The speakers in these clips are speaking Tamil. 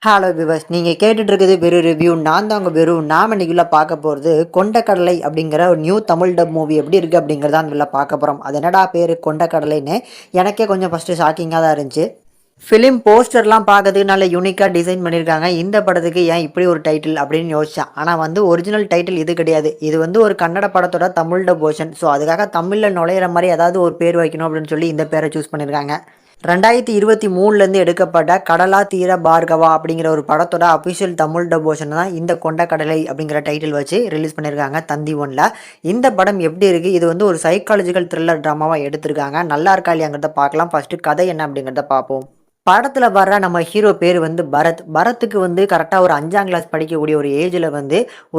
ஹலோ விவர்ஸ், நீங்கள் கேட்டுட்டு இருக்குது வெறும் ரிவ்யூ. நான் தான் உங்கள் வெறும். நாம் இன்னைக்குள்ள பார்க்க போகிறது கொண்டக்கடலை அப்படிங்கிற ஒரு நியூ தமிழ் டப் மூவி எப்படி இருக்குது அப்படிங்கிறத அந்த பார்க்க போகிறோம். அது என்னடா பேர் கொண்டக்கடலைன்னு எனக்கே கொஞ்சம் ஃபஸ்ட்டு ஷாக்கிங்காக தான் இருந்துச்சு. ஃபிலிம் போஸ்டர்லாம் பார்க்கறதுக்கு நல்ல யூனிக்காக டிசைன் பண்ணியிருக்காங்க. இந்த படத்துக்கு ஏன் இப்படி ஒரு டைட்டில் அப்படின்னு யோசிச்சேன். ஆனால் ஒரிஜினல் டைட்டில் இது கிடையாது. இது ஒரு கன்னட படத்தோட தமிழ் டப் வெர்ஷன். ஸோ அதுக்காக தமிழில் நுழையிற மாதிரி ஏதாவது ஒரு பேர் வைக்கணும் அப்படின்னு சொல்லி இந்த பேரை சூஸ் பண்ணியிருக்காங்க. 2023 எடுக்கப்பட்ட கடலா தீர பார்கவா அப்படிங்கிற ஒரு படத்தோட அஃபிஷியல் தமிழ் டப் வெர்ஷன் தான் இந்த கொண்டக்கடலை அப்படிங்கிற டைட்டில் வச்சு ரிலீஸ் பண்ணியிருக்காங்க தந்தி ஒன்ல. இந்த படம் எப்படி இருக்குது? இது ஒரு சைக்காலஜிக்கல் த்ரில்லர் ட்ராமாவாக எடுத்திருக்காங்க. நல்லா இருக்கா இல்லையாங்கிறத பார்க்கலாம். ஃபஸ்ட்டு கதை என்ன அப்படிங்கிறத பார்ப்போம். படத்தில் வர்ற நம்ம ஹீரோ பேர் பரத். பரத்துக்கு கரெக்டாக ஒரு 5ஆம் கிளாஸ் படிக்கக்கூடிய ஒரு ஏஜில்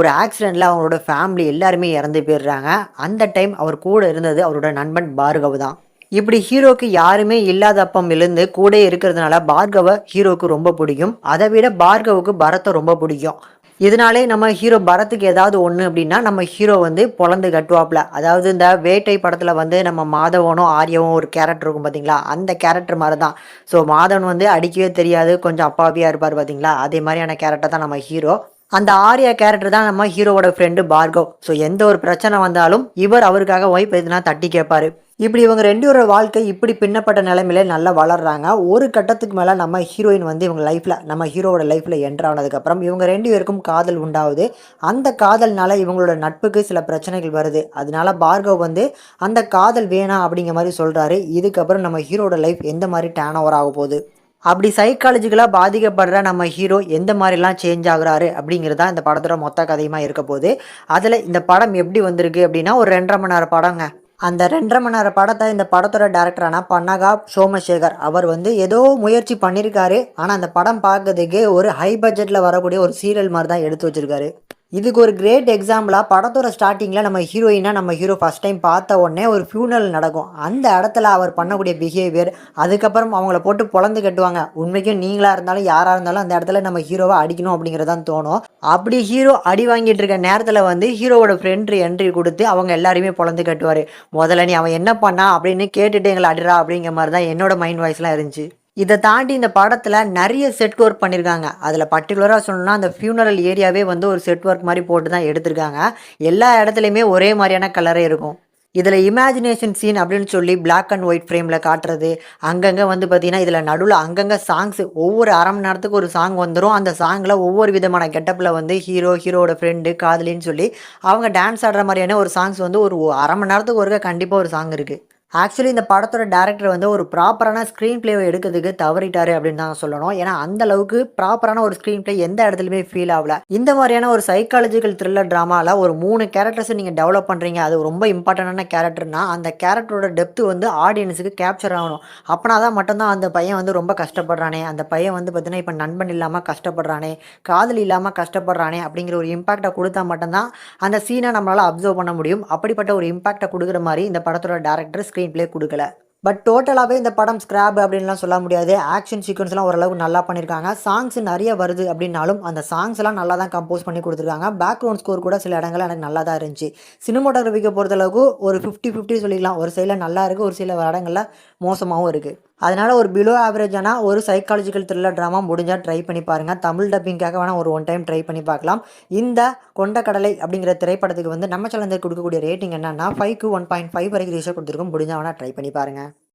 ஒரு ஆக்சிடெண்ட்டில் அவங்களோட ஃபேமிலி எல்லாருமே இறந்து போயிடுறாங்க. அந்த டைம் அவர் கூட இருந்தது அவரோட நண்பன் பார்கவ் தான். இப்படி ஹீரோக்கு யாருமே இல்லாத அப்பம் விழுந்து கூட இருக்கிறதுனால பார்கவ ஹீரோக்கு ரொம்ப பிடிக்கும். அதை விட பார்கவுக்கு பரத்தை ரொம்ப பிடிக்கும். இதனாலே நம்ம ஹீரோ பரத்துக்கு ஏதாவது ஒன்று அப்படின்னா நம்ம ஹீரோ பொழந்து கட்டுவாப்ல. அதாவது இந்த வேட்டை படத்தில் நம்ம மாதவனும் ஆரியவும் ஒரு கேரக்டர் இருக்கும் பார்த்தீங்களா, அந்த கேரக்டர் மாதிரி தான். ஸோ மாதவன் அடிக்கவே தெரியாது, கொஞ்சம் அப்பாவியாக இருப்பார் பார்த்தீங்களா, அதே மாதிரியான கேரக்டர் தான் நம்ம ஹீரோ. அந்த ஆர்யா கேரக்டர் தான் நம்ம ஹீரோவோட ஃப்ரெண்டு பார்கவ். ஸோ எந்த ஒரு பிரச்சனை வந்தாலும் இவர் அவருக்காக ஒய்ஃப் எதுனா தட்டி கேட்பாரு. இப்படி இவங்க 2 பேரோட வாழ்க்கை இப்படி பின்னப்பட்ட நிலைமையில நல்லா வளர்றாங்க. ஒரு கட்டத்துக்கு மேலே நம்ம ஹீரோயின் இவங்க லைஃப்பில் நம்ம ஹீரோவோட லைஃப்பில் என்ட்ரு ஆனதுக்கப்புறம் இவங்க 2 பேருக்கும் காதல் உண்டாகுது. அந்த காதல்னால இவங்களோட நட்புக்கு சில பிரச்சனைகள் வருது. அதனால பார்கவ் அந்த காதல் வேணாம் அப்படிங்கிற மாதிரி சொல்கிறாரு. இதுக்கப்புறம் நம்ம ஹீரோட லைஃப் எந்த மாதிரி டேன் ஓவர் ஆக போகுது, அப்படி சைக்காலஜிக்கலாக பாதிக்கப்படுற நம்ம ஹீரோ எந்த மாதிரிலாம் சேஞ்ச் ஆகுறாரு அப்படிங்கிறது தான் இந்த படத்தோட மொத்த கதையுமா இருக்க போகுது. அதில் இந்த படம் எப்படி வந்திருக்கு அப்படின்னா ஒரு 2.5 மணி நேரம் படங்க. அந்த 2.5 மணி நேரம் படத்தை இந்த படத்தோட டேரக்டரான பன்னகா சோமசேகர் அவர் ஏதோ முயற்சி பண்ணியிருக்காரு. ஆனால் அந்த படம் பார்க்கறதுக்கு ஒரு ஹை பட்ஜெட்டில் வரக்கூடிய ஒரு சீரியல் மாதிரி தான் எடுத்து வச்சிருக்காரு. இதுக்கு ஒரு கிரேட் எக்ஸாம்பிளாக படத்தோட ஸ்டார்டிங்கில் நம்ம ஹீரோ ஃபஸ்ட் டைம் பார்த்த உடனே ஒரு ஃபியூனரல் நடக்கும். அந்த இடத்துல அவர் பண்ணக்கூடிய பிஹேவியர், அதுக்கப்புறம் அவங்கள போட்டு பொழந்து கட்டுவாங்க. உண்மைக்கும் நீங்களாக இருந்தாலும் யாராக இருந்தாலும் அந்த இடத்துல நம்ம ஹீரோவை அடிக்கணும் அப்படிங்கிறதான் தோணும். அப்படி ஹீரோ அடி வாங்கிட்டு இருக்க நேரத்தில் ஹீரோவோட ஃப்ரெண்ட் என்ட்ரி கொடுத்து அவங்க எல்லாருமே பொழந்து கட்டுவார். முதல்ல நீ அவன் என்ன பண்ணா அப்படின்னு கேட்டுட்டு எங்களை அடிறா அப்படிங்கிற மாதிரி தான் என்னோட மைண்ட் வாய்ஸ்லாம் இருந்துச்சு. இதை தாண்டி இந்த படத்தில் நிறைய செட் ஒர்க் பண்ணியிருக்காங்க. அதில் பர்டிகுலராக சொல்லணும்னா அந்த ஃபியூனரல் ஏரியாவே ஒரு செட் ஒர்க் மாதிரி போட்டு தான் எடுத்திருக்காங்க. எல்லா இடத்துலையுமே ஒரே மாதிரியான கலரே இருக்கும். இதில் இமேஜினேஷன் சீன் அப்படின்னு சொல்லி பிளாக் அண்ட் ஒயிட் ஃப்ரேமில் காட்டுறது, அங்கங்கே பார்த்தீங்கன்னா இதில் நடுவில் அங்கங்கே சாங்ஸ் ஒவ்வொரு அரை மணி நேரத்துக்கு ஒரு சாங் வந்துடும். அந்த சாங்கில் ஒவ்வொரு விதமான கெட்டப்பில் ஹீரோவோட ஃப்ரெண்டு காதலின்னு சொல்லி அவங்க டான்ஸ் ஆடுற மாதிரியான ஒரு சாங்ஸ் ஒரு அரை மணி நேரத்துக்கு ஒருக்க கண்டிப்பாக ஒரு சாங் இருக்குது. ஆக்சுவலி இந்த படத்தோட டேரக்டர் ஒரு ப்ராப்பரான ஸ்க்ரீன் பிளேவை எடுக்கிறதுக்கு தவறிட்டாரு அப்படின்னு தான் சொல்லணும். ஏன்னா அந்த அளவுக்கு ப்ராப்பரான ஒரு ஸ்க்ரீன் பிளே எந்த இடத்துலையுமே ஃபீல் ஆகல. இந்த மாதிரியான ஒரு சைக்காலஜிக்கல் த்ரில்லர் ட்ராமாவில் ஒரு 3 கேரக்டர்ஸை நீங்கள் டெவலப் பண்ணுறீங்க, அது ரொம்ப இம்பார்ட்டண்டான கேரக்டர்னா அந்த கேரக்டரோட டெப்த்து ஆடியன்ஸுக்கு கேப்சர் ஆகணும். அப்படின்னா தான் மட்டும்தான் அந்த பையன் ரொம்ப கஷ்டப்படுறானே, அந்த பையன் பார்த்தீங்கன்னா இப்போ நண்பன் இல்லாமல் கஷ்டப்படுறானே, காதல் இல்லாமல் கஷ்டப்படுறானே அப்படிங்கிற ஒரு இம்பாக்டை கொடுத்தா மட்டும்தான் அந்த சீனை நம்மளால் அப்சர்வ் பண்ண முடியும். அப்படிப்பட்ட ஒரு இம்பாக்டை கொடுக்குற மாதிரி இந்த படத்தோட டேரக்டர் ஸ்க்ரீன் பிளே கொடுக்கல. பட் டோட்டலாகவே இந்த படம் ஸ்கிராப் அப்படின்லாம் சொல்ல முடியாது. ஆக்ஷன் சீக்வன்ஸ்லாம் ஓரளவுக்கு நல்லா பண்ணியிருக்காங்க. சாங்ஸ் நிறைய வருது அப்படின்னாலும் அந்த சாங்ஸ்லாம் நல்லா தான் கம்போஸ் பண்ணி கொடுத்துருக்காங்க. பேக்ரவுண்ட் ஸ்கோர் கூட சில இடங்கள் எனக்கு நல்லா தான் இருந்துச்சு. சினிமோட்டோகிராஃபிக்கை பொறுத்தளவுக்கு ஒரு 50-50 சொல்லிக்கலாம். ஒரு சைடில் நல்லா இருக்குது, ஒரு சில இடங்களில் மோசமாகவும் இருக்குது. அதனால் ஒரு பிலோ ஆவரேஜான ஒரு சைக்காலஜிக்கல் த்ரில்லர் ட்ராமா முடிஞ்சால் ட்ரை பண்ணி பாருங்கள். தமிழ் டப்பிங்காக வேணால் ஒரு 1 டைம் ட்ரை பண்ணி பார்க்கலாம். இந்த கொண்டக்கடலை அப்படிங்கிற திரைப்படத்துக்கு நம்ம சேனலுக்கு கொடுக்கக்கூடிய ரேட்டிங் என்னன்னா 5க்கு 1.5 வரைக்கும் ரீஷோ கொடுத்துருக்கோம். முடிஞ்சால் வேணால் ட்ரை பண்ணி பாருங்கள்.